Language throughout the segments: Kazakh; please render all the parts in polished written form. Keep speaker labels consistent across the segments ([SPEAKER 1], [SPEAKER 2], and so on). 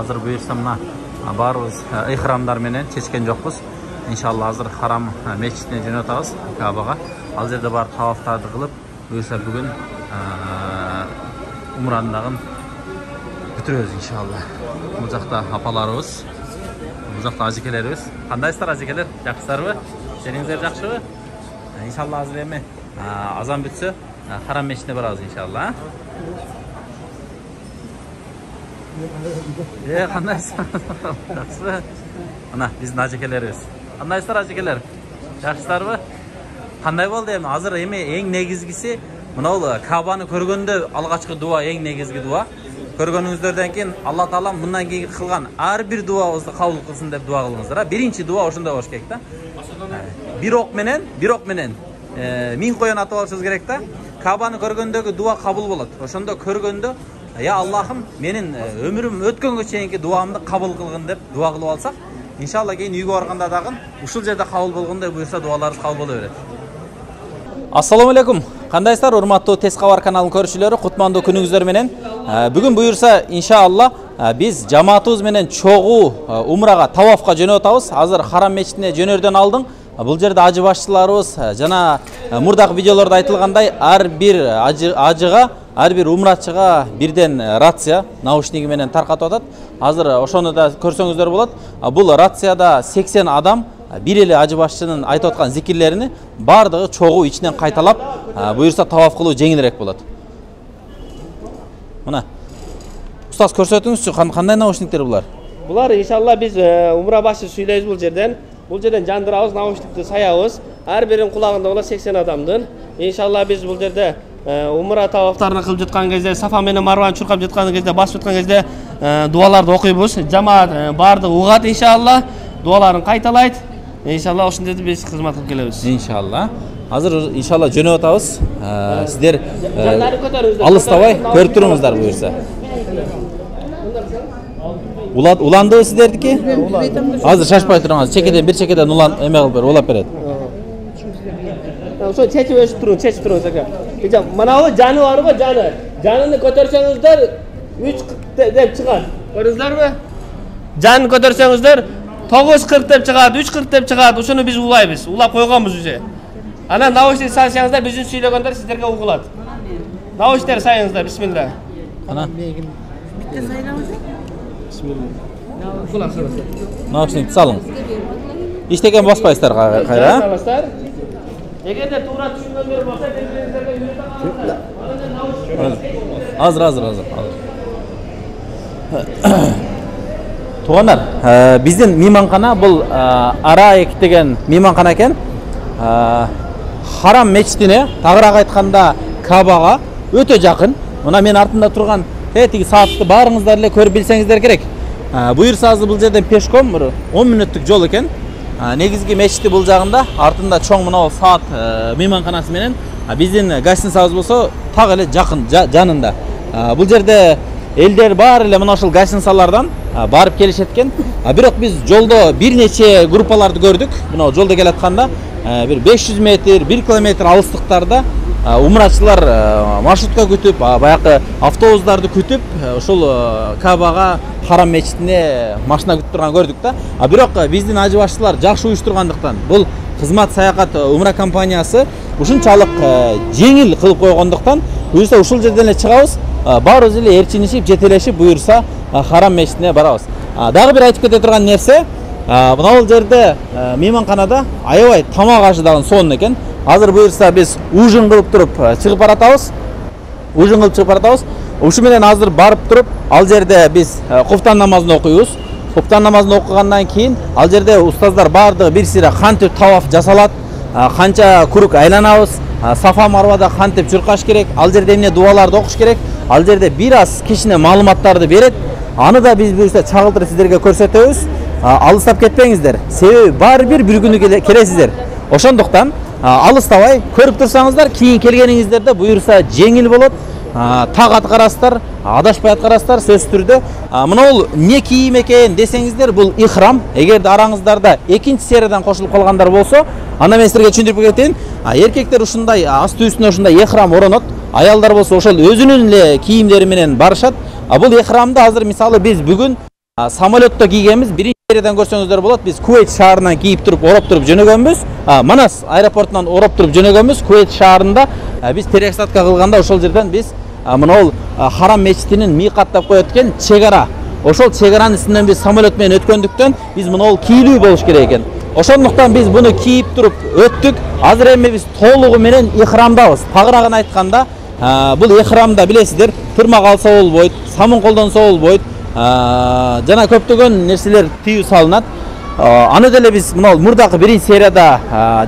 [SPEAKER 1] азыр буюрса мына баарыбыз ихрамдар менен чечкен жокпуз. Иншалла азыр Харам мечитине жөнөтөбүз, Кабага. Ал жерде бар тавафтарды кылып, буюрса бүгүн умрандагын бүтүрөбүз иншалла. Бул жакта апаларыбыз, бул жакта ажекелерибиз. Кандайсыздар ажекелер? Жакшысыздарбы? Сениңиздер жакшыбы? Иншалла азыр эми азан бүтсө Харам мечитине барабыз иншалла. Кандайсыздар? Жакшысызбы? Мына биздин ажекелерибиз. Кандайсыздар ажекелер? Жакшысыздарбы? Кандай болду эми? Азыр эми эң негизгиси мына бул Кабаны көргөндө алгачкы дуа, эң негизги дуа. Көргөнүңүздөрдөн кийин Алла Таала мындан кийин кылган ар бир дуабызды кабыл кылсын деп дуа кылыңыздар. Биринчи дуа ошондой болуш керек да. Bir ok менен 1000 коен атып алышыбыз керек да. Кабаны көргөндөгү дуа кабыл болот. Ошондо көргөндө я Аллахым менин өмүрүм өткөнгө чейинки дуамды кабыл кылгын деп дуа кылып алсак, иншалла кийин үйгө барганда дагы ушул жерде кабыл болгондой буюрса дуаларыбыз кабыл боло берет. Ассаламу алейкум. Кандайсыздар, урматтуу Тез кабар каналынын көрүүчүлөрү, кутмандуу күнүңүздөр менен. Бүгүн буюрса иншалла биз жамаатыбыз менен чогуу умрага, тавафка жөнөтөбүз. Азыр Харам мечитине жөнөрдөн алдың. Бул жерде ажы башчыларыбыз жана мурдагы видеолордо айтылгандай ар бир ажыга, ар бир умрачыга бирден рация наушниги менен таркатып атат. Азыр ошону да көрсөңүздөр болот. Бул рацияда 80 адам бир эле ажы башчынын айтып аткан зикирлерини бардыгы чогуу ичинен кайталап, буюрса таваф кылуу жеңилирээк болот. Мына устаз көрсөтүңүзчү, кандай наушниктер булар?
[SPEAKER 2] Булар иншалла биз умра башы сүйлөйбүз бул жерден. Бул жерден жандырабыз, наушникти саябыз. Ар биринин кулагында болот 80 адамдын. Иншалла биз бул жерде умра тавафтарын кылып жаткан кезде, Сафа менен Марваны чуркап жаткан кезде, басып жаткан кезде дуаларды окуйбуз. Жамаат бардыгы угат иншалла, дуаларын кайталайт. Иншалла ошондой биз кызмат кылып келебиз.
[SPEAKER 1] Иншалла. Азыр иншалла жөнөп атабыз. Сиздер алыстабай көрүп туруңуздар буюрса. Уландыбы сиздердики? Азыр шашпай туруңуз. Чекеден бир чекеден улан эме кылып бер, улап берет.
[SPEAKER 2] Ошо чечип туруңуз ака. Манабы жаны барбы, жаны? Жанын көтөрсөңүздөр 3:40 деп чыгат. Көрдүңүздарбы? Жанын көтөрсөңүздөр 9:40 деп чыгат, 3:40 деп чыгат. Ошону биз улайбыз. Улап койгонбуз үзе. Анан наушник саysаңыздар биздин сүйлөгөндөр сиздерге угулат. Наушниктер сайыңыздар, бисмилла.
[SPEAKER 1] Ана.
[SPEAKER 3] Битте сайламыз.
[SPEAKER 1] Наушник салың. Иштеген баспайсыздар кайра.
[SPEAKER 2] Баспайсыздар. Эгерде туура түшүнгөндөр болсо, биздерге үйрөтө аласыздар. Азыр. Туугандар, биздин мейманкана бул Араек деген мейманкана экен. Харам мечитине, тагыраак айтканда Кабага өтө жакын. Мына мен артында турган тиги саатты баарыңыздар эле көрүп билсеңиздер керек. Буюрса азыр бул жерден пешком 10 мүнөттүк жол экен. Негизги мечити бул жагында, артында чоң мына саат мейманканасы менен биздин гостиницабыз болсо так эле жакын жанында. Бул жерде элдер бар эле мына ушул гостиницалардан барып келишет экен. Бирок биз жолдо бир нече группаларды көрдүк. Мына жолдо келатканда бир 500 метр, 1 километр алыстыктарда умрачылар маршрутка күтүп, баягы автобустарды күтүп, ошол Кабага, Харам мечитине машина күтүп турган көрдүк да. Бирок биздин ажы башчылар жакшы уюштургандыктан, бул кызмат саякат умра компаниясы ушунчалык жеңил кылып койгондуктан, буюрса ушул жерден эле чыгабыз, баарыбыз эле эрчинишип, жетелешип, буюрса Харам мечитине барабыз. Дагы бир айтып кете турган нерсе, мына бул жерде мейманканада аябай тамак ашы дагы сонун экен. Азыр буюрса биз ужин кылып туруп чыгып баратабыз. Ушу менен азыр барып туруп, ал жерде биз куфтан намазын окуйбуз. Куфтан намазын окугандан кийин ал жерде устаздар бардыгы бир сыйра кантип таваф жасалат, канча курук айланабыз, Сафа Марвада кантип чуркаш керек, ал жерде эмне дуаларды окуш керек, ал жерде бир аз кичине маалыматтарды берет. Аны да биз буюрса чагылтырып сиздерге көрсөтөбүз. Алыстап кетпеңиздер. Себеби баары бир күнү келесиздер. Ошондуктан алыстабай көрүп турсаңыздар, кийин келгениңиздерде буюрса жеңил болот. Так аткарасыздар, адашпай аткарасыздар сөзсүз түрдө. Мына бул эмне кийим экен десеңиздер, бул ихрам. Эгерде араңыздарда экинчи сериядан кошулуп калгандар болсо, анда мен силерге түшүндүрүп кетейин. Эркектер ушундай асты үстүнө ушундай ихрам оронот. Аялдар болсо ошол өзүнүн эле кийимдери менен барышат. Бул ихрамды азыр мисалы биз бүгүн Samolyotda kiygemiz birinchi yerden görseňizler bolat. Biz Kuveyt şaharından kiyip turup, orap turup jönögönbüz. Manas aeroportundan orap turup jönögönbüz. Kuveyt şaharında biz pereksatка kılganda oşol жерден biz mına ol Haram meçitinin miqat dep koyatken çegara. Oşol çegaranın üstünden biz samolyot menен ötkөндүктөн biz mına ol kiylүү boluş керек экен. Oşonduktan biz bunu kiyip turup öttük. Azыр эми biz толугу менен ихрамдабыз. Тагыраагын айтканда, бул ихрамда билесиздер, тырмак алса болбойт, самын колдонсо болбойт. Жана көптөгөн нерселер тыюу салынат. Аны деле biz мына мурдакы биринчи серияда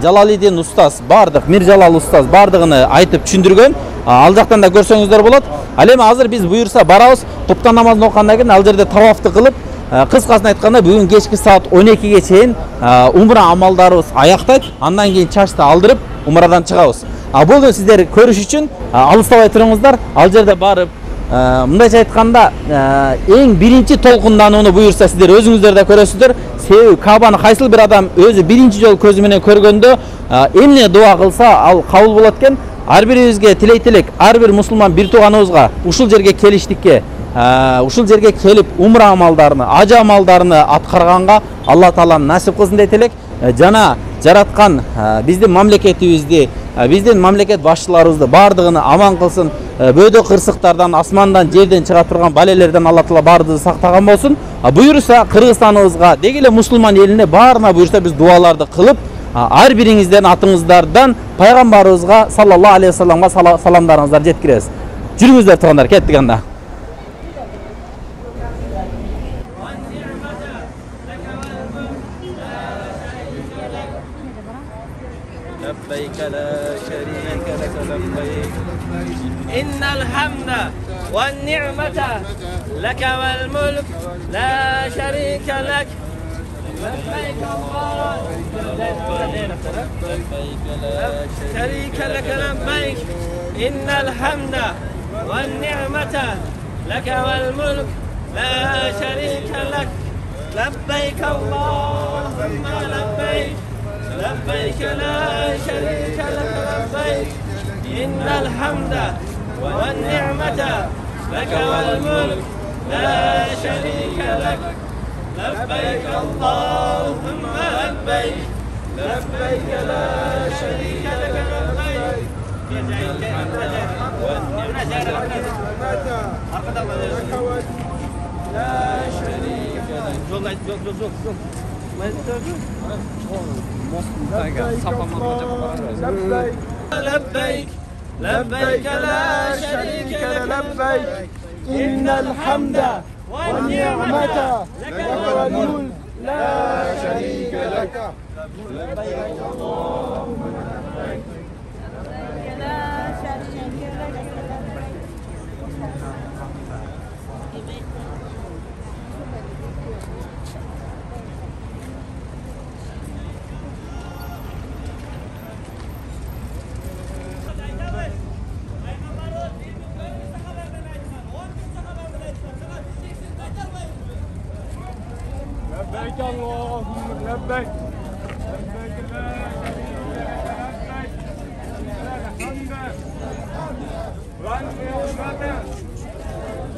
[SPEAKER 2] Жалалидин устаз бардык, Мир Жалал устаз бардыгын айтып түшүндүргөн. Ал жактан да көрсөңүздөр болот. Ал эми азыр biz буюрса барабыз, куптан намазын окугандан кийин ал жерде тавафты кылып, кыскасын айтканда бүгүн кечки саат 12ге чейин умра амалдарыбыз аяктайт. Андан кийин чачты алдырып, умрадан чыгабыз. Бул сиздер көрүш үчүн алыстабай туруңуздар. Ал жерде барып, мындайча айтканда, эң биринчи толкунданууну буюрса сиздер өзүңүздөр да көрөсүздөр. Себеби Кабаны кайсыл бир адам өзү биринчи жол көзү менен көргөндө эмне дуа кылса ал кабыл болот экен. Ар бирибизге тилей-тилек, ар бир мусулман бир тууганыбызга ушул жерге келиштикке, ушул жерге келип умра амалдарыны, ажы амалдарыны аткарганга Алла Таала насип кылсын дейт элек. Жана жараткан биздин мамлекетибизди, биздин мамлекет башчыларыбызды бардыгыны аман кылсын. Бөөдө кырсыктардан, асмандан, жерден чыга турган балелерден Алла Таала бардыгын сактаган болсун. Буюрса Кыргызстаныбызга, дегеле мусулман элине баарына буюрса биз дуаларды кылып, ар бириңизден атыңыздардан пайгамбарыбызга саллаллаху алейхи вассаламга саламдарыңыздарды жеткиребиз. Жүрүңүздөр туугандар, кеттик анда.
[SPEAKER 4] لبيك لا شريك لك لبيك إن الحمد والنعمة لك والملك لا شريك لك لبيك شريك لك لبيك إن الحمد والنعمة لك والملك لا شريك لك لبيك اللهم لبيك لبيك لا شريك لك لبيك إن الحمد والنعمة لك والملك لا شريك لك لبيك اللهم لبيك لبيك لا شريك لك لبيك لا شريك لك لبيك لبيك لا شريك لك لبيك إن الحمد والنعمة لك والملك لا شريك لك لبيك اللهم لبيك لا شريك لك لبيك اللهم لبيك لبيك لا شريك لك لبيك الحمد والنعمة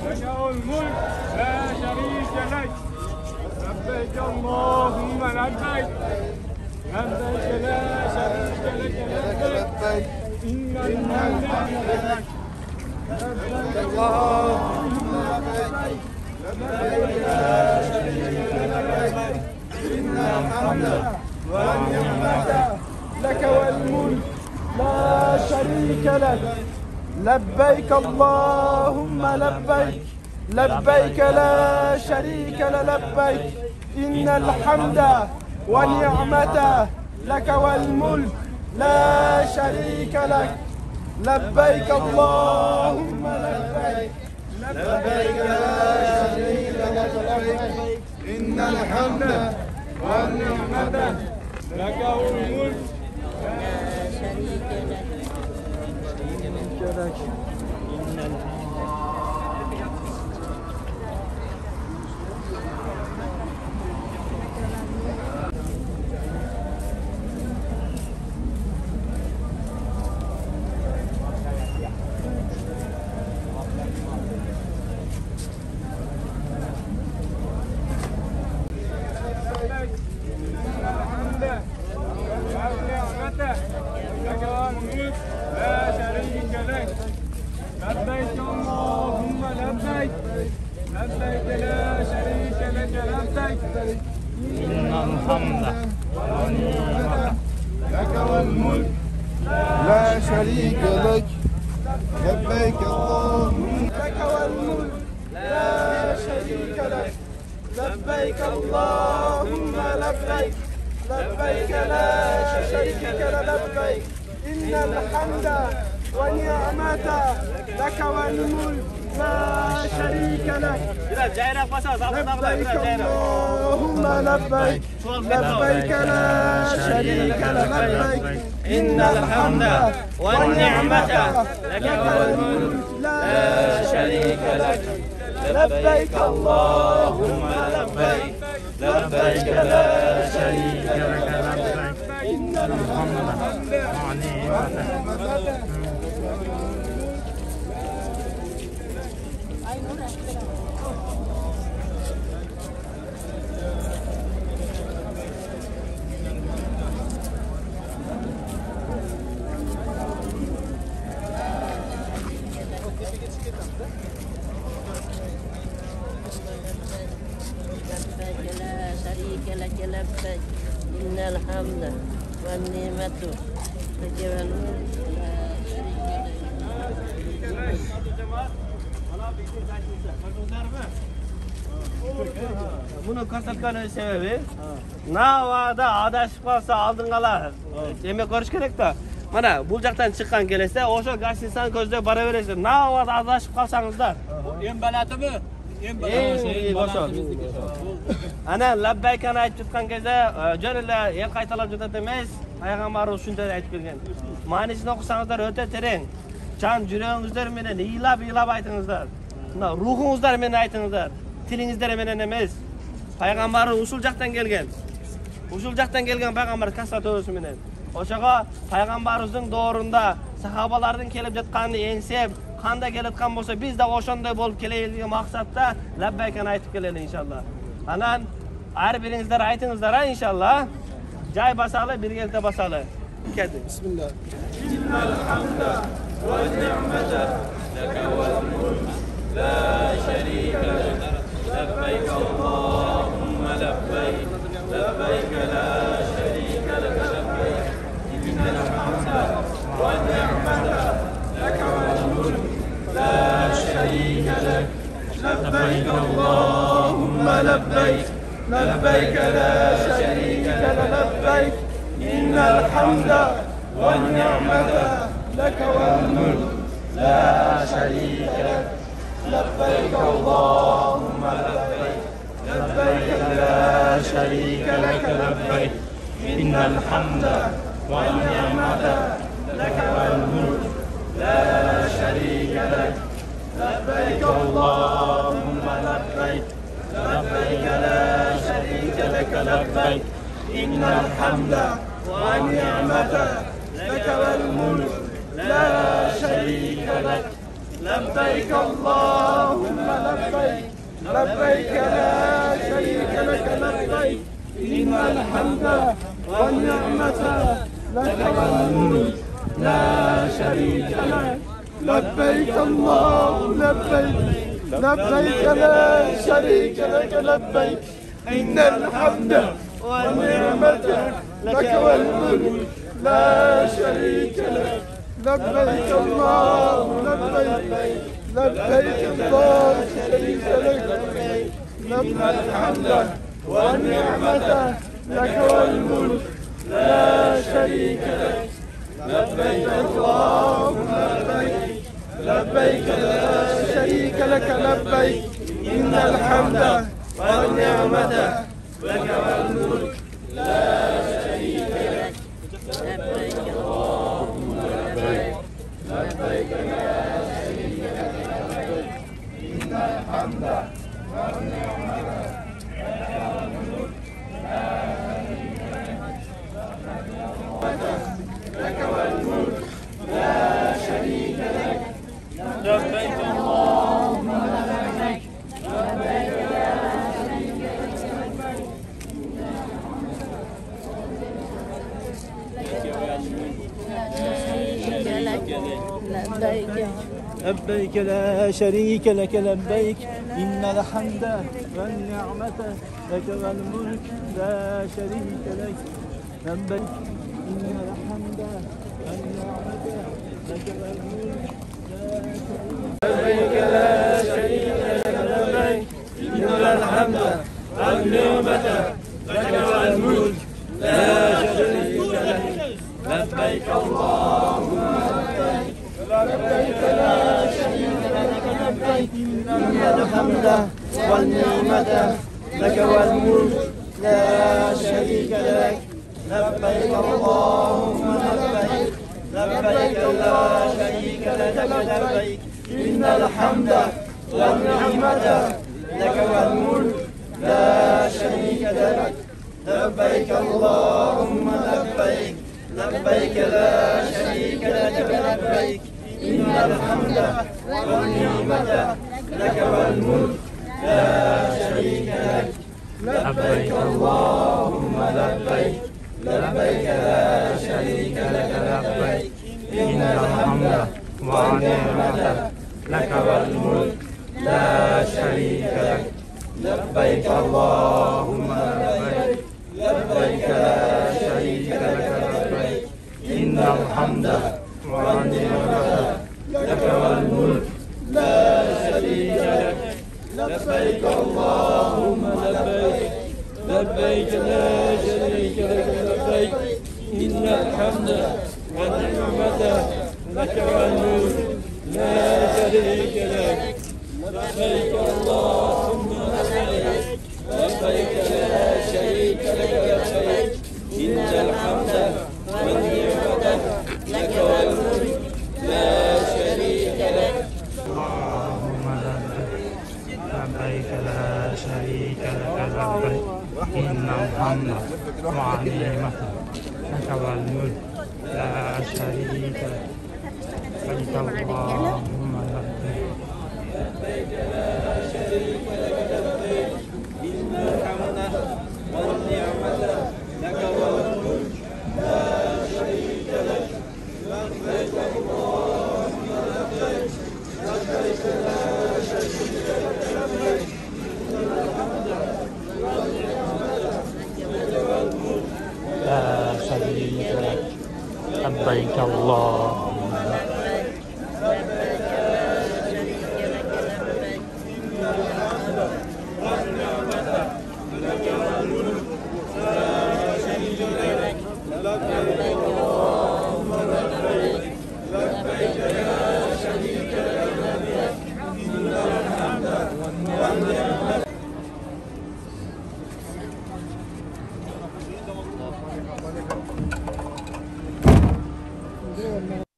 [SPEAKER 4] لك الملك لا شريك لك لبيك اللهم لبيك لبيك لا شريك لك لبيك إن الحمد لك لبيك اللهم لبيك لبيك لا شريك لك إن الحمد والنعمة لك والملك لا شريك لك لبيك اللهم لبيك لبيك لا شريك لك لبيك إن الحمد والنعمة لك والملك لا شريك لك لبيك اللهم لبيك لبيك لا شريك لك لبيك إن الحمد والنعمة لك والملك لا شريك لك إن الحمد الحمد والنعمة لك والملك لا شريك لك لبيك اللهم لك والملك لا شريك لك لبيك اللهم لبيك لبيك لا شريك لك لبيك إن الحمد والنعمة لك والملك لا شريك لك لبيك اللهم لبيك لبيك لا شريك لك لبيك إن الحمد والنعمة لك والملك لا شريك لك لبيك اللهم لبيك لبيك لا شريك لك لبيك إن الحمد والنعمة
[SPEAKER 3] لك لبيك إن الحمد والنعمة لك والملك لا شريك لك.
[SPEAKER 5] Bunu ko'rsatgani sebebi navada adashib qolsa oldinga alar. Demak ko'rish kerak-da. Mana bu yoqdan chiqqan kelsa, o'sha gastitsani ko'zlab boraverasiz. Navada adashib qolsangizlar.
[SPEAKER 2] En balatimi? En
[SPEAKER 5] Ana labbaykani aytib tutgan kezda, jo'rlar el qaytalab jo'tat emas, payg'ambarimiz shunday aytib bergan. Ma'nosini o'qisangizlar o'ta tereң. Jan yuragingizlar menen iylab aytingizlar. Ruhingizlar menen aytingizlar. Tilingizlar menen emas. Payg'ambarimiz usul yoqdan kelgan. Usul yoqdan kelgan payg'ambar kasato'si menen. O'shaga payg'ambarimizning doğrunda sahobalarning kelib yotganini engsib, qanday kelayotgan bo'lsa, biz de o'shanday bo'lib kelayotgan maqsadda labbaykani aytib kelaylik inshaalloh. Anan har biringizlar aytingizlar inshaalloh. Joy basali, birgalikda basali. Keldi. Bismillah.
[SPEAKER 4] Innal hamda wan ni'mata laka wal mulk la sharika lak labbayk Allahumma labbayk labbayk la sharika lak labbayk innal hamda wan ni'mata laka wal mulk la sharika lak labbayk Allahumma labbayk labbayk la sharika lak labbayk innal hamda والنعمة لك والملك لا شريك لك لبيك اللهم لبيك لبيك لا شريك لك لبيك إن الحمد والنعمة لك والملك لا شريك لك لبيك اللهم لبيك لبيك لا شريك لك لبيك إن الحمد والنعمة لك والملك لا شريك لك لبيك اللهم لبيك لبيك لا شريك لك لبيك إن الحمد والنعمة لك والملك لا شريك لك لبيك اللهم لبيك لبيك لا شريك لك لبيك إن الحمد والنعمة لك والملك لا شريك لك لبيك اللهم لبيك لبيك لا شريك لك لبيك الحمد والنعمة لك والملك لا شريك لك لبيك اللهم لبيك لبيك لا شريك لك لبيك إن الحمد والنعمة لك والملك لا شريك لك لبيك اللهم لبيك لبيك لا شريك لك لبيك إن الحمد والنعمة لك والملك لا شريك لك والملك لا شريك لك لبيك اللهم لبيك لبيك لا شريك لك
[SPEAKER 3] لا
[SPEAKER 4] لبيك لا شريك لك لبيك إن الحمد والنعمة لك والملك لا شريك لك لبيك إن الحمد والنعمة لك والملك لبيك لا شريك لك لبيك إن الحمد والنعمة لك والملك لا شريك لك لبيك اللهم لبيك لبيك لا شريك لك لبيك إن الحمد والنعمة لك والملك لا شريك لك لبيك اللهم لبيك لبيك لا شريك لك لبيك إن الحمد والنعمة لك والملك لا شريك لك لبيك اللهم لبيك لبيك لا شريك لك لبيك إن الحمد والنعمة لك والملك لا شريك لك لبيك اللهم لبيك لبيك لا شريك لك لبيك إن الحمد والنعمة لك والملك لا شريك لك لبيك اللهم لبيك لبيك لا شريك لك لبيك إن الحمد والنعمة لك والملك لا شريك لك لبيك اللهم لبيك لبيك لا شريك لك لبيك إن الحمد والنعمة لك والملك لا شريك لك لبيك اللهم لبيك لبيك لا شريك لك لبيك إن الحمد والنعمة لك والملك لا شريك لك
[SPEAKER 6] اللهم لبيك لا شريك لك لبيك إن الحمد والنعمة لك والملك لا شريك لك لبيك اللهم لبيك لا شريك لك لبيك إن الحمد والنعمة لك والملك لا شريك لك لبيك اللهم لبيك لبيك لا شريك لك لبيك إن الحمد والنعمة لك والملك لا شريك لك لبيك اللهم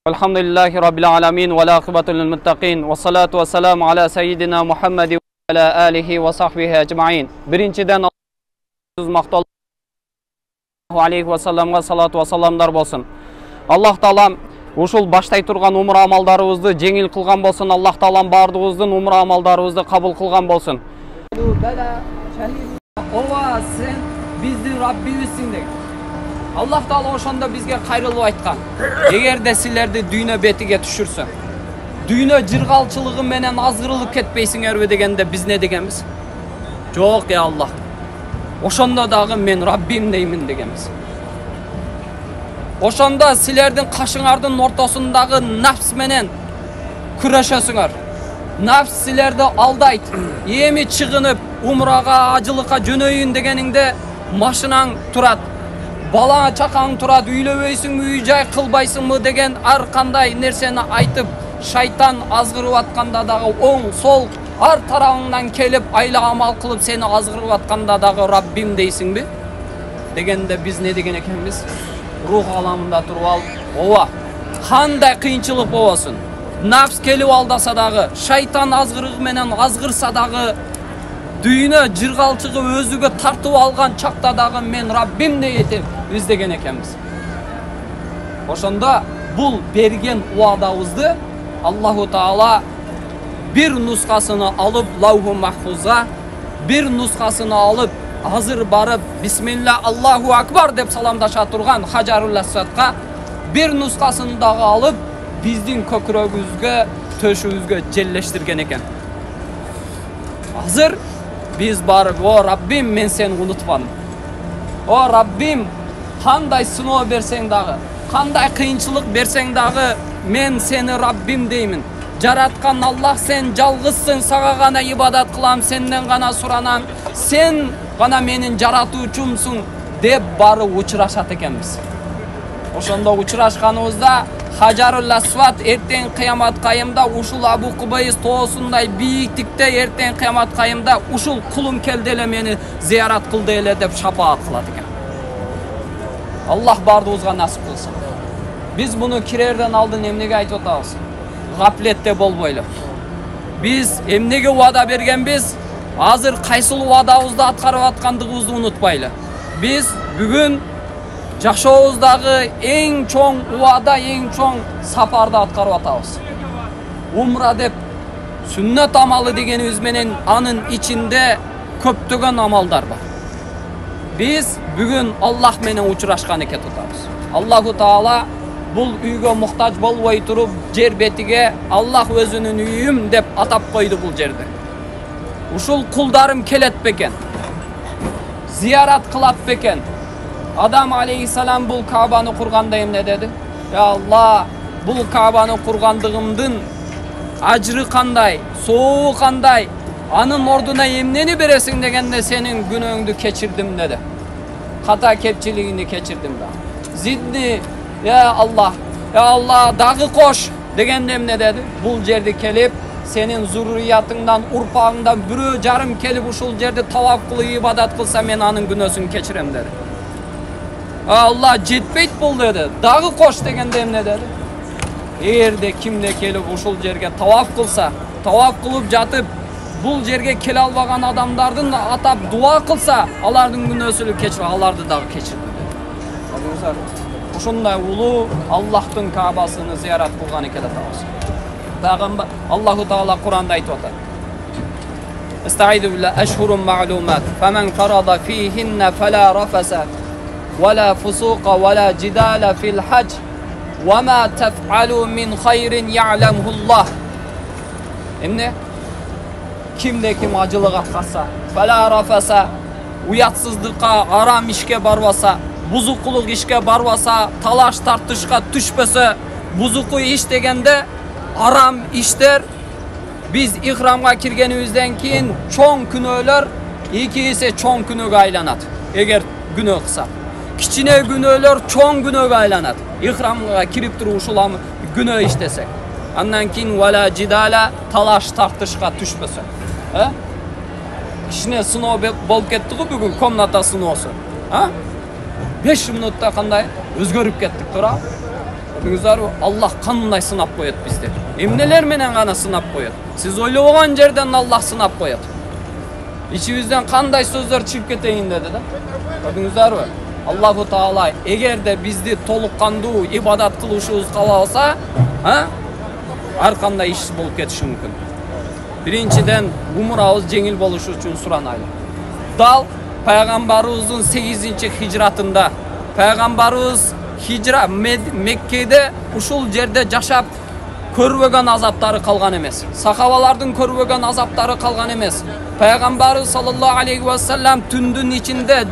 [SPEAKER 7] الحمد لله رب العالمين والعاقبة للمتقين والصلاة والسلام على سيدنا محمد وعلى آله وصحبه أجمعين. Birinciden Allah'ın maqtallahu aleyhi ve sellem'e salatu ve salamlar bolsun. Allah Taalam ушул баштай турган умра амалдарыбызды жеңил кылган болсун. Аллах Таалам бардыгыбыздын умра амалдарыбызды кабыл кылган болсун.
[SPEAKER 8] Ова сен биздин Раббибизсиң деген. Аллах Таала ошондо бизге кайрылып айткан. Эгерде силерди дүйнө бетиге түшүрсөм, дүйнө жыргалчылыгы менен азгырылып кетпейсиңерби дегенде биз не дегенбиз? Жок я Аллах. Ошондо дагы мен Раббим деймин дегенбиз. Ошондо силердин кашыңардын ортосундагы нафс менен күрөшөсүңөр. Нафс силерди алдайт. Эми чыгынып умрага, ажылыкка жөнөйүн дегениңде машинаң турат. Балаңа чакаң турат, үйлөбөйсүңбү, үй жай кылбайсыңбы деген ар кандай нерсени айтып, шайтан азгырып атканда дагы оң, сол, ар тарабыңдан келип, айла амал кылып сени азгырып атканда дагы Раббим дейсиңби? Дегенде биз не деген экенбиз? Рух аламында туруп алып, ооба, кандай кыйынчылык болбосун. Нафс келип алдаса дагы, шайтан азгырыгы менен азгырса дагы, дүйнө жыргалчыгы өзүгө тартып алган чакта дагы мен Раббим дейт биз деген экенбиз. Ошондо бул берген уадабызды Аллаху Таала бир нускасыны алып Лауху Махфузга, бир нускасыны алып азыр барып бисмилла Аллаху Акбар деп саламдаша турган Хаджарул Асвадка, бир нускасын дагы алып bizdin kökürögüzgө, töşübüzgө jellешtirген экен. Hazır biz barıp, o Rabbim men seni unutmadım. O Rabbim kanday sınoo berseň dagı, kanday kıyınçılık berseň dagı men seni Rabbim deymin. Jaratkan Allah sen жалгызсың, saga gana ibadat kılam, senden gana suranam, sen gana menin jaratuuchumsun dep barıp uçuraşat ekenmiz. Oşonda uçuraşkanыбызda Hajarul Aswad erteň kıyamat kayımda uşul Abu Kubays toosunday biýiktikde erteň kıyamat kayımda uşul kulum keldi ele meni ziyarat kıldı ele dep şafaat kılat eken. Allah bardığızga nasip kılsın. Biz bunu kirerden aldın emnege aytıp otabız. Gaflette bolboylu. Biz emnege wada bergenbiz, hazır kaysıl wadabızды atkarıp atkandygыбызды unutpaylı. Biz bugün жашообуздагы эң чоң убада, эң чоң сапарды аткарып атабыз. Умра деп сүннет амалы дегенибиз менен анын ичинде көптөгөн амалдар бар. Biz бүгүн Аллах менен учурашкан экен атабыз. Аллаху Таала бул үйгө муктаж болбой туруп жер бетиге Аллах өзүнүн үйүм деп атап койду бул жерде. Ушул кулдарым келет бекен, зиярат кылат бекен. Adam aleyhisselam bul Kaba'nı kurgandayım ne dedi? Ya Allah, bul Kaba'nı kurgandığımdın acrı kanday, soğuğu kanday, anın orduna emneni beresin degende senin günöňdü keçirdim dedi. Hata kepçiliğini keçirdim da. Zidni, ya Allah dağı koş degendem ne dedi? Bul жерди kelip senin zurriyatından, urpağından bürü jarım kelip uşul жерди tawaf kılıp ibadat kılsa men anın günösün keçirem dedi. Allah jetpeyt bol dedi. Dağı koş degende emne dedi. Eğerde kimde kelip uşul жерге tawaf kılsa, tawaf kılıp jatıp bul жерге kele albagan adamdardın atap dua kılsa, alardın günösülü keçir, alardı dağı keçirdi dedi. Uşunday ulu Allah'tın Kabasyny ziyarat kılgan eken atabız. Peygamber Allahu Taala Kur'anda aytıp atar. Estaizu billah eşhurun ma'lumat femen farada fihinne fela rafasa ولا فسوق ولا جدال في الحج وما تفعلوا من خير يعلمه الله. Emne kimde kim acılık atkasa, fela rafasa, uyatsızlıkka, aram işke barbasa, buzukuluk işke barbasa, talaş tartışka düşpese, buzuku iş degende aram işler. Biz ihramga kirgenibizden keyin çoğun günöler, iki ise çoğun günöge aylanat. Eğer günö kısa. Kiçine günöler çoğun günöge aylanat. İhramga kirip turup uşulam günö iştesek. Andan keyin wala jidala, talaş tartışka düşpese. Kiçine sınoo bolup ketdi go bugün komnata sınoosu. 5 minutda kanday özgörüp kettik tura. Gördüңүздөр, Allah kanunday sınap koyat bizde. Emneler menen gana sınap koyat. Siz oylogan жерден Allah sınap koyat. İçibizden kanday sözler çıkıp keteyin dedi da. Gördüңүздөр, Allahu Taala egerde bizdi tolukkandуу ibadat kıluşubuz kalasa, har kanday iş bolup ketişi mümkün. Birinciden umurabız jеңил boluşu üçün suranaylı. Dal Peygamberimizdin 8-nji hicratında Peygamberimiz hicra Mekke'de uşul jerde jaşap körбөгөн azaptары kalgan emes. Sahabalardın körбөгön azaptары kalgan emes. Peygamberimiz sallallahu aleyhi ve sellem tündün içinde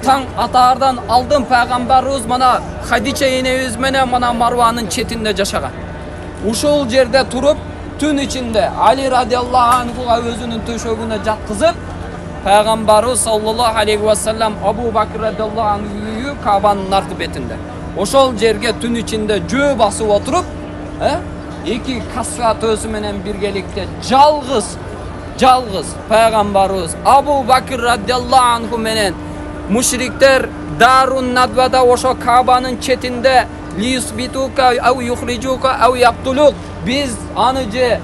[SPEAKER 8] taң ataardan aldın Peygamberimiz mana Hadiçe enemiz menen mana Marvanın çetinde jaşagan. Uşul jerde turup tün içinde Ali radıyallahu anhu'ga özünün töşөгüne jatkızıp Peygamberimiz sallallahu aleyhi ve sellem Abu Bakr radıyallahu anhu'yu Kaba'nın arka betinde. Oşol jerge tün içinde jö basıp oturup, iki kasvat özü menen birgelikte жалгыз Peygamberimiz Abu Bakr radıyallahu anhu menen müşrikler Darun Nadva'da oşo Kaba'nın çetinde liyusbituka ev yukhrijuka ev yaqtuluk. Biz anı je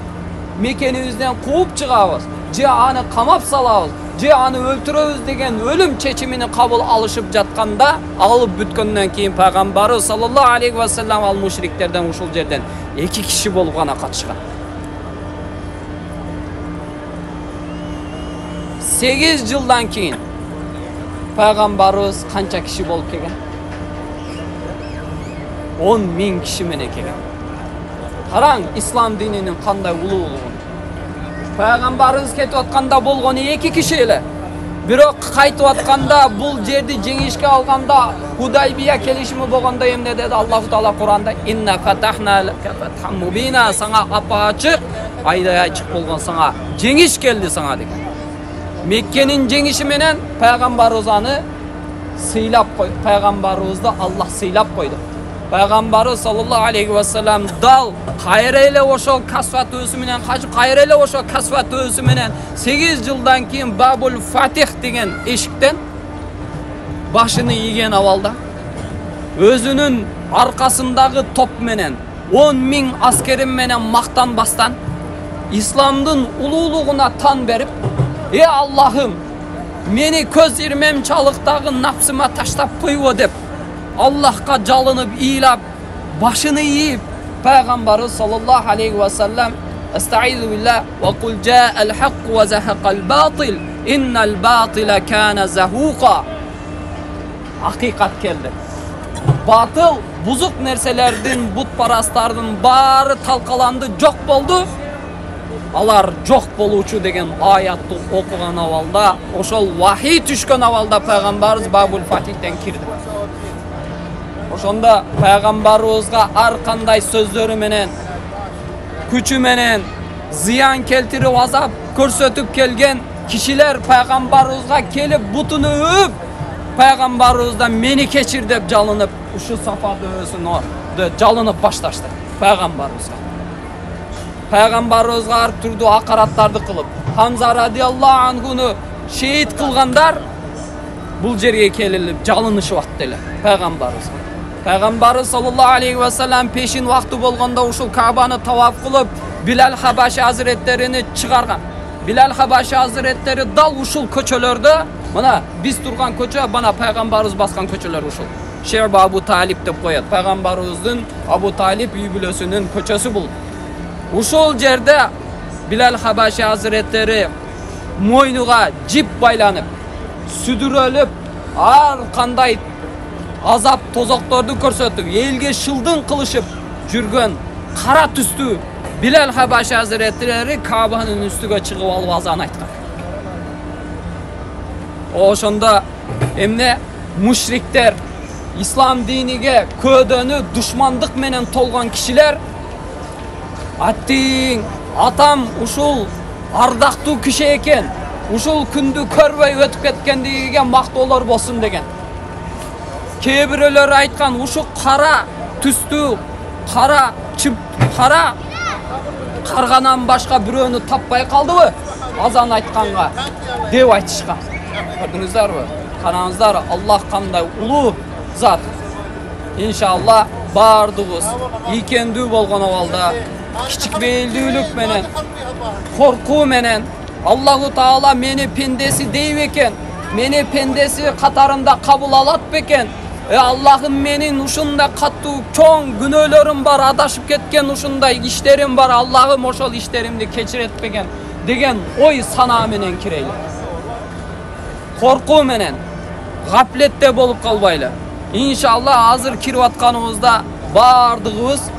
[SPEAKER 8] mekenimizden kuup çıgabız, je anı kamap salabız, je anı öldüröbüz degen ölüm çeçimini kabul alışıp jatkanda alıp bütkөндөн keyin Peygamberimiz sallallahu aleyhi ve sellem al müşriklerden uşul jerden 2 kişi bolup gana kaçışkan. 8 yıldan keyin Peygamberimiz kança kişi bolup kelgen? 10.000 kişi menen kelgen. Қараң, ислам dininin қандай улуулугун. Пайгамбарыбыз кетип атканда болгону 2 киши эле. Бирок кайтып атканда бул жерди жеңишке алганда Худайбия келишими болгондо эмне деди Аллах Таала Куранда? Инна фатахна лака фатхан мубина, саңа апачык, айдай ачык болгон саңа жеңиш келди саңа деген. Меккенин жеңиши менен пайгамбарыбыз аны сыйлап койду. Пайгамбарыбызды Аллах сыйлап койду. Пайгамбарыбыз саллаллаху алейхи ва саллям дал кайра эле ошол Касва төбөсү менен качып, кайра эле ошол Касва төбөсү менен 8 жылдан кийин Бабул Фатих деген эшиктен башыны ийген абалда өзүнүн аркасындагы топ менен 10.000 аскери менен мактанбастан исламдын улуулугуна тан берип, Аллахым, мени көз ирмем чалыктагы напсыма таштап койбо деп Аллахка жалынып, ыйлап, башыны ийип, Пайгамбарыбыз саллаллаху алейхи ва саллям Астаизу билlah ва кул жа'ал хакк ва захақал батил иннал батила кана захуqa. Акыйкат келди. Батыл, бузук нерселердин, бутпарастардын баары талкаланды, жок болду. Алар жок болуучу деген аятты окуган абалда, ошол вахий түшкөн абалда Пайгамбарыбыз Бабул Фатихтен кирди. Ошонда Пайгамбарыбызга ар кандай сөздөрү менен, күчү менен зыян келтирип, азап көрсөтүп келген кишилер Пайгамбарыбызга келип бутуну өп, Пайгамбарыбыздан мени кечир деп жалынып, ушу Сафа дөбөсүнө жалынып башташты Пайгамбарыбызга. Пайгамбарыбызга ар түрдүү акараттарды кылып, Хамза радиаллаху анхуну шейит кылгандар бул жерге келип жалынышып атты эле Пайгамбарыбызга. Пайгамбарыбыз саллаллаху алейхи ва саллям пешин вакты болгондо ушул Кабаны таваф кылып, Билал Хабаши азиреттерини чыгарган. Билал Хабаши азиреттери дал ушул көчөлөрдө, мына биз турган көчө, бана Пайгамбарыбыз баскан көчөлөр ушул. Шерба Абу Талиб деп коет. Пайгамбарыбыздын Абу Талиб үй бүлөсүнүн көчөсү бул. Ушул жерде Билал Хабаши азиреттери мойнуга жип байланып, сүдүрөлүп, ар кандай азап тозокторду көрсөтүп, элге шылдың кылышып жүргөн кара түстүү Билал Хабаши азиреттери Кабанын үстүгө чыгып алып азан айткан. Ошондо эмне мушриктер, ислам диниге көдөнү душмандык менен толгон кишилер аттиң, атам ушул ардактуу киши экен, ушул күндү көрбөй өтүп кеткендигиге мактоолор болсун деген. Кээ бирөөлөр айткан, ушу кара түстүү, кара чып, кара карганан башка бирөөнү таппай калдыбы азан айтканга деп айтышкан. Көрдүңүздөрбү? Караңыздар, Аллах кандай улуу зат. Иншалла бардыгыбыз ийкендүү болгон абалда кичик бейилдүүлүк менен, коркуу менен Аллаху Таала мени пендеси дейб экен, мени пендеси катарында кабыл алат бекен. Аллахым, менин ушундай каттуу чоң күнөөлөрүм бар, адашып кеткен ушундай иштерим бар. Аллахым ошол иштеримди кечирет бекен деген ой санаа менен кирейли. Коркуу менен, гаплетте болуп калбайлы. Иншалла азыр кирип атканыбызда бардыгыбыз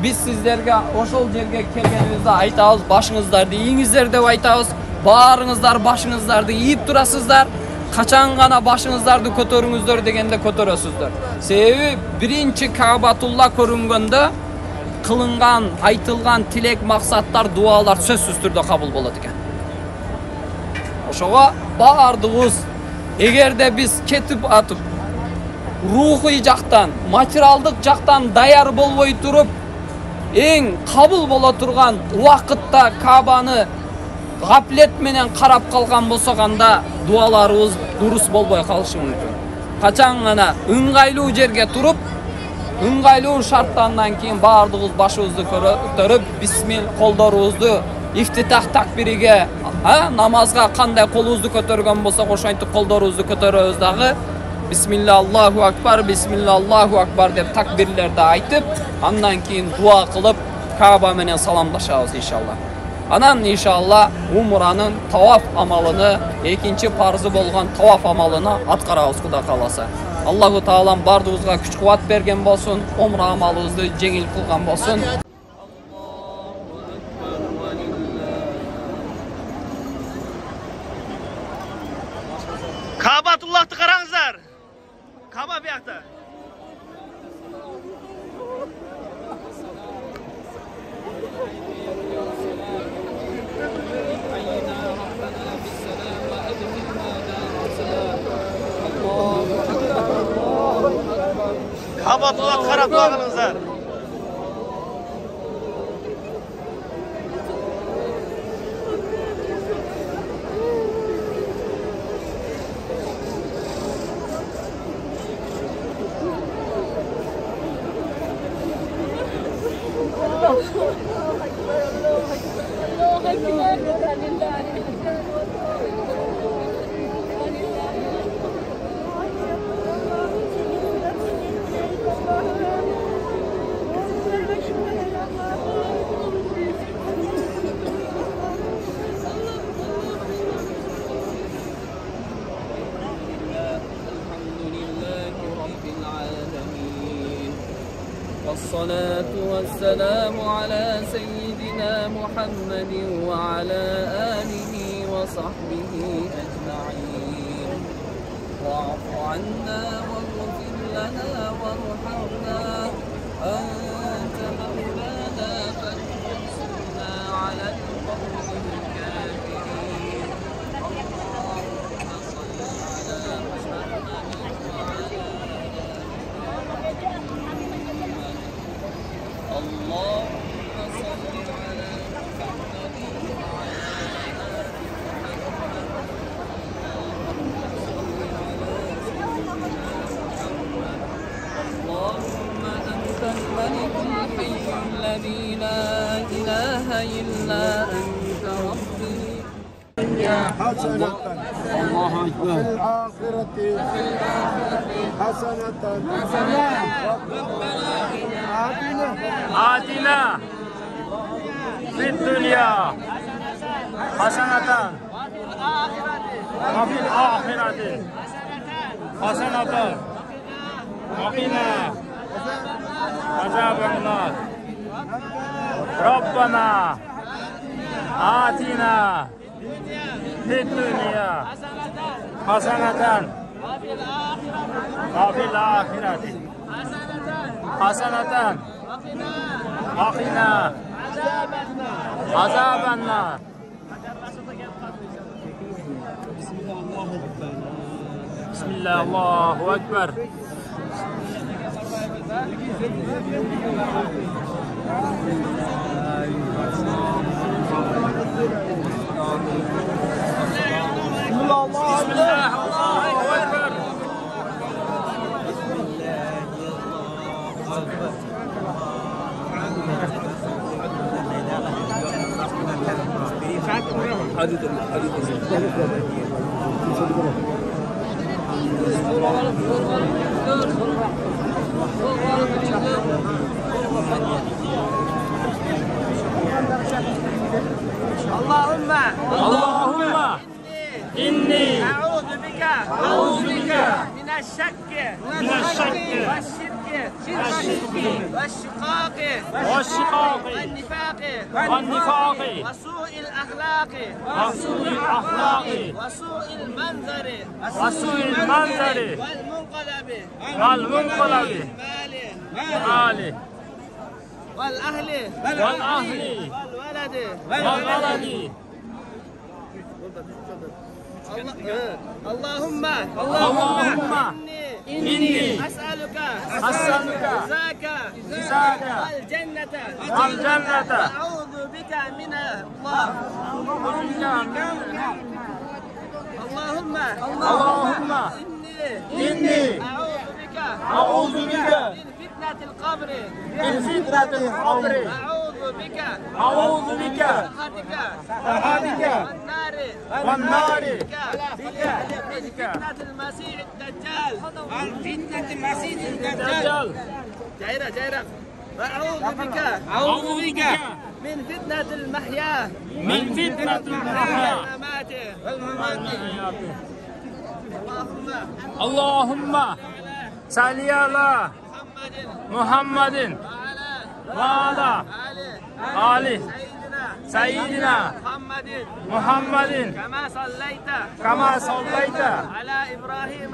[SPEAKER 8] биз сиздерге ошол жерге келгенибизде айтабыз, башыңыздарды ийиңиздер деп айтабыз. Баарыңыздар башыңыздарды ийип турасыздар. Качан гана башыңыздарды көтөрүңүздөр дегенде көтөрөсүздөр. Себеби биринчи Кабатулла көрүнгөндө кылынган, айтылган тилек, максаттар, дуалар сөзсүз түрдө кабыл болот экен. Ошого бардыгыбыз эгерде биз кетип атып, рухий жактан, материалдык жактан даяр болбой туруп, эң кабыл боло турган убакытта Кабаны гаплет менен карап калган болсок, анда дуаларыбыз дурус болбой калышы мүмкүн. Качан гана ыңгайлуу жерге туруп, ыңгайлуу шарттандан кийин бардыгыбыз башыбызды көтөрүп, бисмил колдорубузду ифтитах такбириге, намазга кандай колубузду көтөргөн болсок, ошентип колдорубузду көтөрөбүз дагы. Бисмилла Аллаху акбар, бисмилла Аллаху акбар деп такбирлерди айтып, андан кийин дуа кылып, Каба менен саламдашабыз иншалла. Анан иншалла умранын таваф амалыны, экинчи парзы болгон таваф амалыны аткарабыз Кудай кааласа. Аллаху Таалам бардыгыбызга күч кубат берген болсун, умра амалыбызды жеңил кылган болсун.
[SPEAKER 5] Ulat qarab dua qilingizlar.
[SPEAKER 8] والصلاة والسلام على سيدنا محمد وعلى آله وصحبه أجمعين. واعف عنا واغفر لنا وارحمنا أنت مولانا فانصرنا على القوم الكافرين. اللهم صل على محمد وعلى اللهم صل على محمد اللهم أنت الملك الحي الذي لا إله إلا أنت ربي
[SPEAKER 4] حسنة الله أكبر في الآخرة حسنة
[SPEAKER 6] آتنا في الدنيا حسنة وفي الآخرة حسنة وقنا عذاب النار ربنا آتنا في الدنيا حسنة وفي الآخرة حسنة وقنا عذاب النار. بسم الله الله أكبر. بسم الله الله أكبر. اللهم إني أعوذ بك من الشك والشقاق والنفاق وسوء الأخلاق وسوء المنظر والمنقلب ماله والأهل والولد اللهم إني أسألك رزاك والجنة وأعوذ بك من النار. اللهم إني أعوذ بك من فتنة القبر أعوذ بك سخطك والنار بك من فتنة المسيح الدجال جايرة أعوذ بك من فتنة المحيا والممات. اللهم صل على محمد وعلى آل سيدنا محمد كما صليت على إبراهيم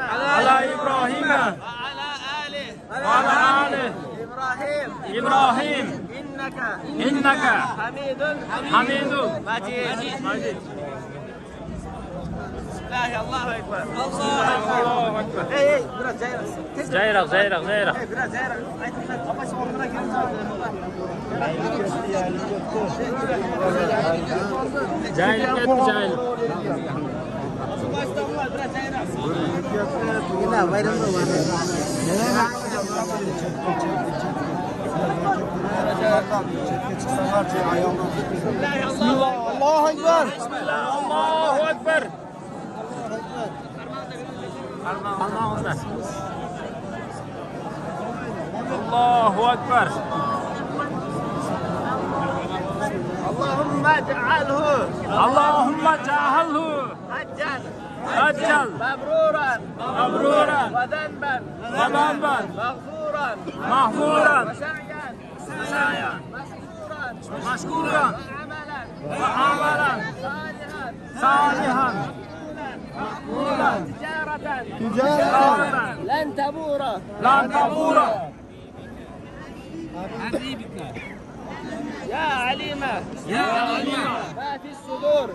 [SPEAKER 6] وعلى آل إبراهيم إنك حميد مجيد.
[SPEAKER 5] Bismillah, Allahu Ekber.
[SPEAKER 6] Allahu Ekber.
[SPEAKER 5] Hey, biraz cayrak.
[SPEAKER 6] Cayrak.
[SPEAKER 5] Hey, biraz cayrak. Aytın, kapası ortuna girin.
[SPEAKER 6] Caylık etti caylık.
[SPEAKER 5] Baştan var, biraz cayrak.
[SPEAKER 3] Yine bayramda var.
[SPEAKER 5] Allahu Ekber.
[SPEAKER 6] Allahu Ekber. Parmağınızda. Allahu Ekber.
[SPEAKER 5] Allahümme cealhu.
[SPEAKER 6] Allahümme cealhu. Haccal.
[SPEAKER 5] Mebruran. Ve denben. Mağfuran. Ve sa'yan. Meşkuran. Ve amelen. Salihan. Ticareten. Lan tabura. يا عليمة ما في الصدور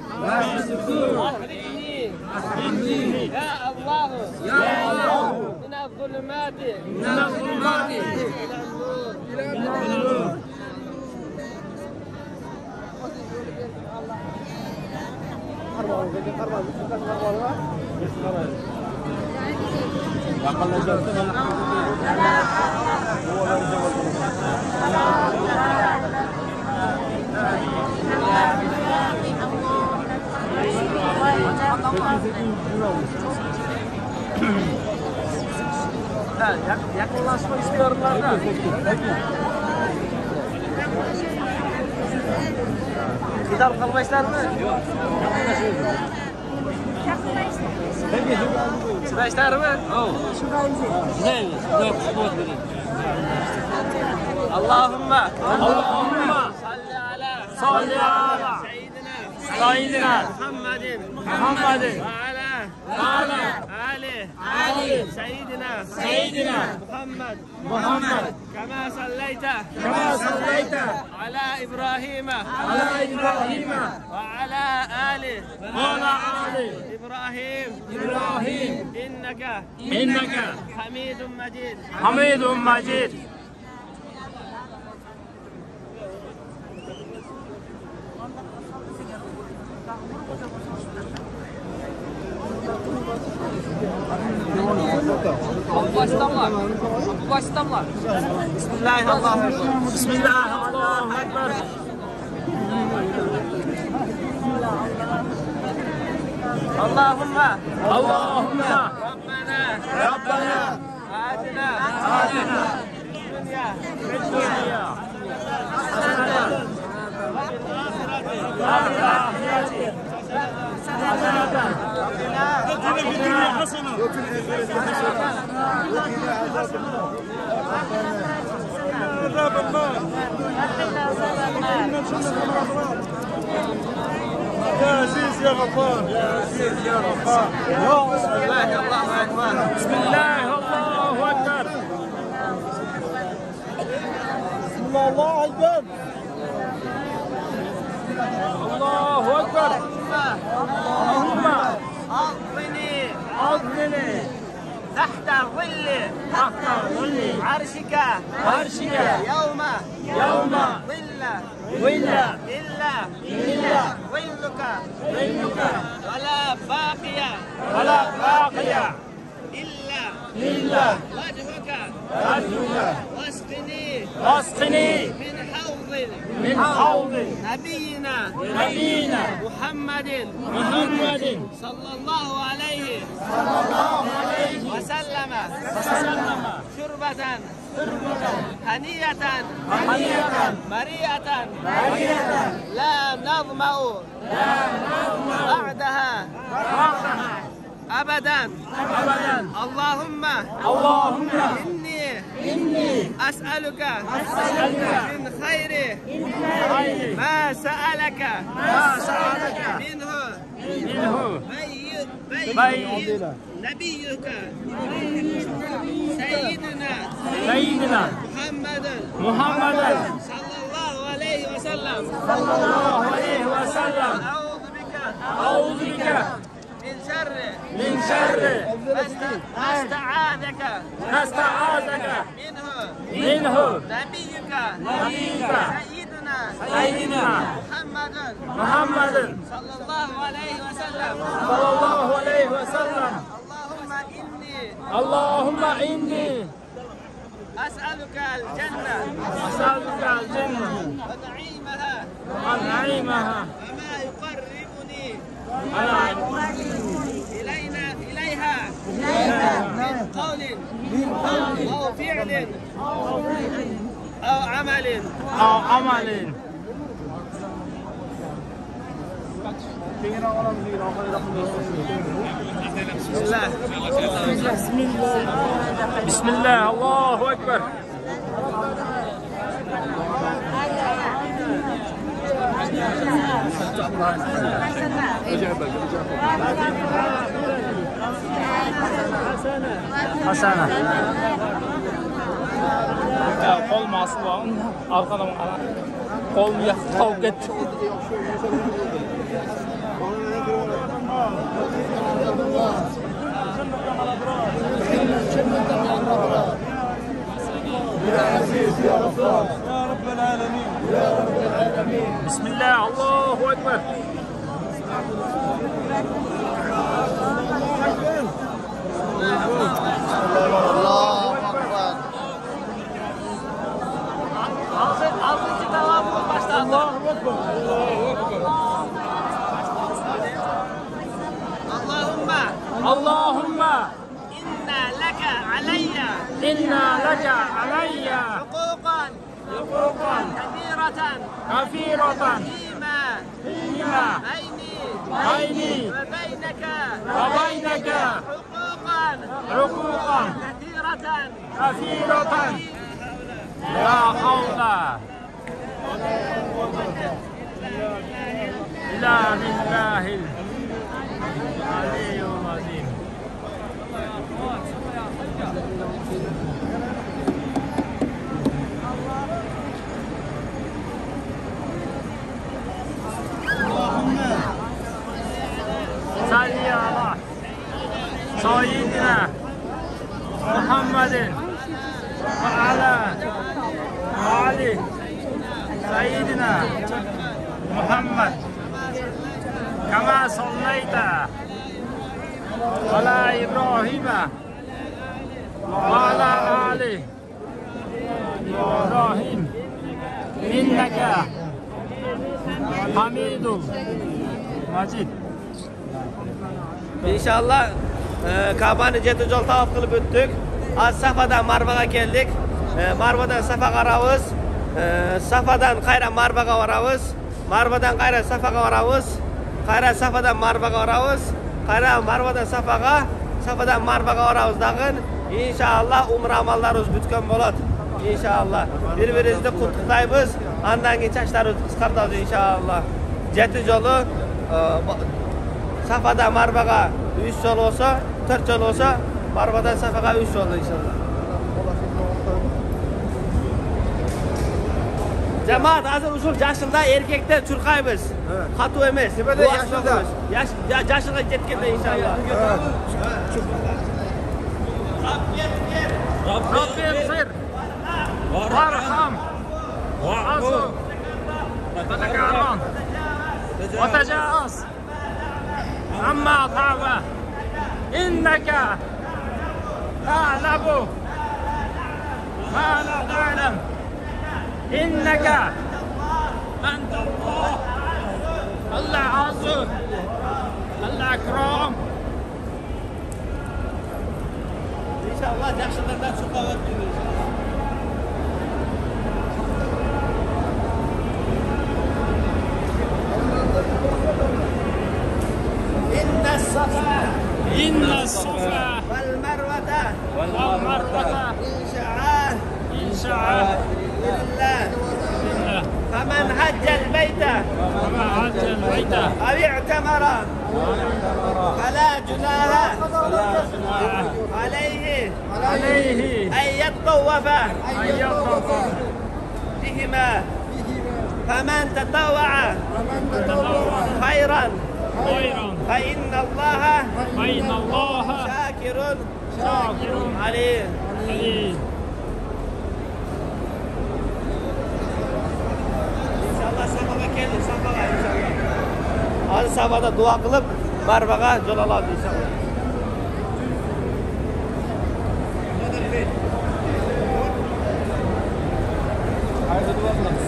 [SPEAKER 5] أخرجني يا الله من الظلمات إلى النور Yakınlaşma istiyorlar da. Gitar kalmışlar mı? Sıraçlar mı? Allahümme salli ala seyyidina Muhammedin ve ala ali seyyidina Muhammed kema sallaita ala İbrahim ve ala ali İbrahim inneke hamidun mecid.
[SPEAKER 8] Başlamlar.
[SPEAKER 5] Bismillahirrahmanirrahim. Bismillahirrahmanirrahim. Allahümme Rabbana atina dünya
[SPEAKER 4] يا عزيز يا غفار يا عزيز يا غفار
[SPEAKER 5] بسم الله الله أكبر
[SPEAKER 6] بسم الله الله أكبر
[SPEAKER 4] بسم الله الله أكبر
[SPEAKER 6] الله أكبر اللهم
[SPEAKER 5] أظلني تحت ظل عرشك يوم ظل إلا ظلك ولا باقي إلا وجهك واسقني من حوض نبينا محمد صلى الله عليه وسلم شربة هنية مريئة لا نظمأ بعدها أبدا اللهم إني أسألك من خير ما سألك منه نبيك سيدنا محمد صلى الله عليه وسلم أعوذ بك من شر
[SPEAKER 6] من شر
[SPEAKER 5] نستعاذك
[SPEAKER 6] نستعاذك
[SPEAKER 5] منه
[SPEAKER 6] منه
[SPEAKER 5] نبيك
[SPEAKER 6] نبيك
[SPEAKER 5] سيدنا
[SPEAKER 6] محمد
[SPEAKER 5] محمد صلى الله عليه وسلم
[SPEAKER 6] صلى الله عليه وسلم
[SPEAKER 5] اللهم إني
[SPEAKER 6] اللهم إني
[SPEAKER 5] أسألك الجنة
[SPEAKER 6] أسألك الجنة
[SPEAKER 5] ونعيمها
[SPEAKER 6] ونعيمها
[SPEAKER 5] وما يقربني إليها من قول أو فعل أو عمل
[SPEAKER 6] أو عمل بسم الله الله أكبر
[SPEAKER 1] Hasana.
[SPEAKER 6] Ya kolum asılı var. Arkadan kolum yakıp kavga etti. Bismillah, Allahu Ekber.
[SPEAKER 5] Altıncı devamı başladı.
[SPEAKER 6] Allahümme
[SPEAKER 5] inna laka alayya hukukan
[SPEAKER 6] kafiratan
[SPEAKER 5] fima
[SPEAKER 6] ayni
[SPEAKER 5] ve beyneka
[SPEAKER 6] hukukan kafiratan la havla illa billahil aliyyul azim. Salli ala Sayyidina Muhammedin ve ala Ali Sayyidina Muhammed kama sallayta ala İbrahim ve ala Ali İbrahim inneke hamidul Macid.
[SPEAKER 5] İnşallah Kabe'ni jet yol tavaf kılıp öttük. Az Safa'dan Marvaga geldik. Marvadan Safa qarabız. Safa'dan qayra Marvaga varabız. Marvadan qayra Safaga varabız. Qayra Safadan Marvaga varabız. Qayra Marvadan Safaga, Safadan Marvaga varabız dagın. İnşallah umra amallarımız bütken bolat. İnşallah. Birbirimizni qutlaqlaymiz. Andan keyin chashlarimizni qisqartamiz inşallah. Jet yolu Safadan Marvaga 3 yol olsa, 4 yol olsa, Marvadan Safaga 3 yol inşallah. Cemaat hazır usul yaşında erkekte çurqaymiz. Xatu emas.
[SPEAKER 3] Nimada yaşında?
[SPEAKER 5] Yaşına yetkende inşallah.
[SPEAKER 6] Rabbi eğfir varham va'afu وتكرم وتجاوز عما طاب إنك تعلم ما لا تعلم إنك أنت الله العز الأكرم.
[SPEAKER 5] İnşallah yaşlılardan çok davet ediyoruz.
[SPEAKER 6] إن الصفا والمروة من شعائر
[SPEAKER 5] لله فمن حج البيت أو اعتمر فلا جناح عليه أن يطوف بهما فمن تطوع خيرا
[SPEAKER 6] خيرا
[SPEAKER 5] فإن الله شاكر عليم. İnşallah sabaha gelir, sabaha inşallah. Hadi sabahda dua kılıp Marbaga yol alalım inşallah.
[SPEAKER 6] Hayırlı dua kılınız.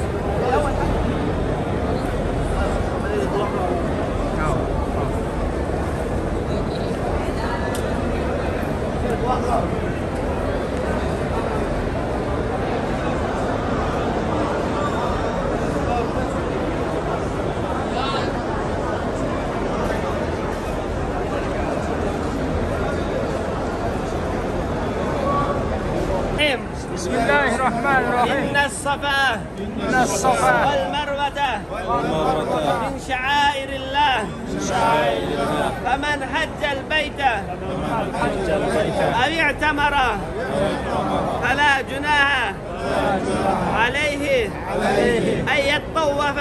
[SPEAKER 6] بسم الله الرحمن الرحيم.
[SPEAKER 5] إن الصفا والمروة من شعائر الله فمن حج البيت أو اعتمر فلا جناح عليه أن يطوف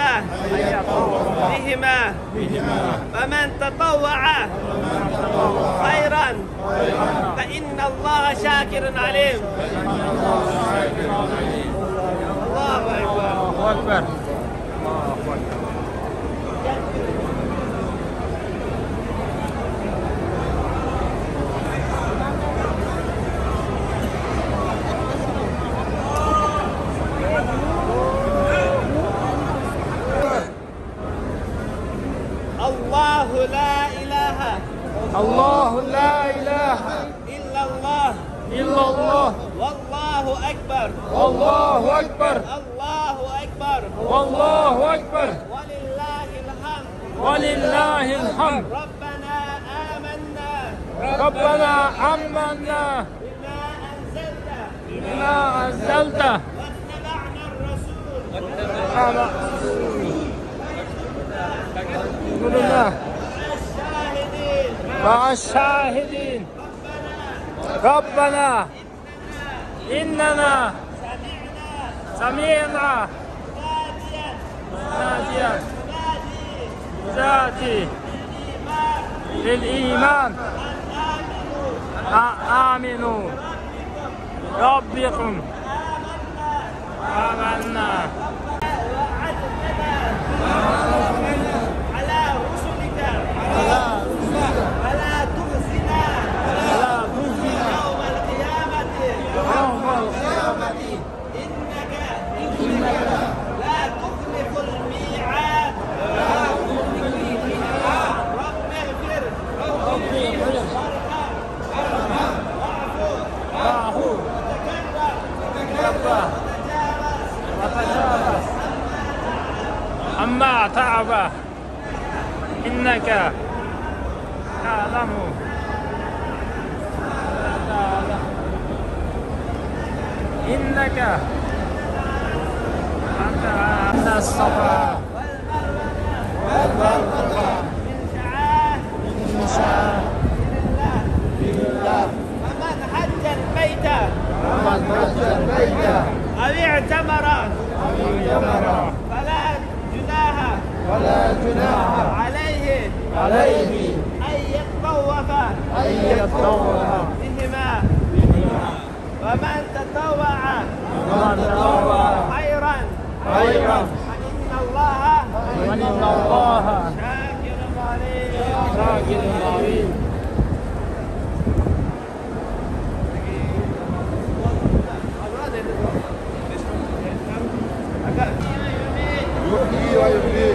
[SPEAKER 5] بهما فمن تطوع خيرا فإن الله شاكر عليم. الله أكبر. الله لا إله إلا الله والله أكبر
[SPEAKER 6] والله أكبر ولله الحمد
[SPEAKER 5] ربنا
[SPEAKER 6] آمنا بما أنزلت
[SPEAKER 5] واتبعنا الرسول
[SPEAKER 6] مع الشاهدين ربنا إننا سمعنا ناديا ذاتي للإيمان آمنوا ربكم آمنا
[SPEAKER 5] على رسلك ولا تخزنا يوم القيامة إنك لا تخلف الميعاد رب اغفر
[SPEAKER 6] واعفو وتجاوز أما تعبى إنك تعلم إنك أنت الصفا والمروة من شعائر الله
[SPEAKER 5] فمن حج البيت أو اعتمر فلا جناح عليه أن يطوف بهما ومن تطوع خيرا فإن الله شاكر عليم.
[SPEAKER 4] يحيي ويميت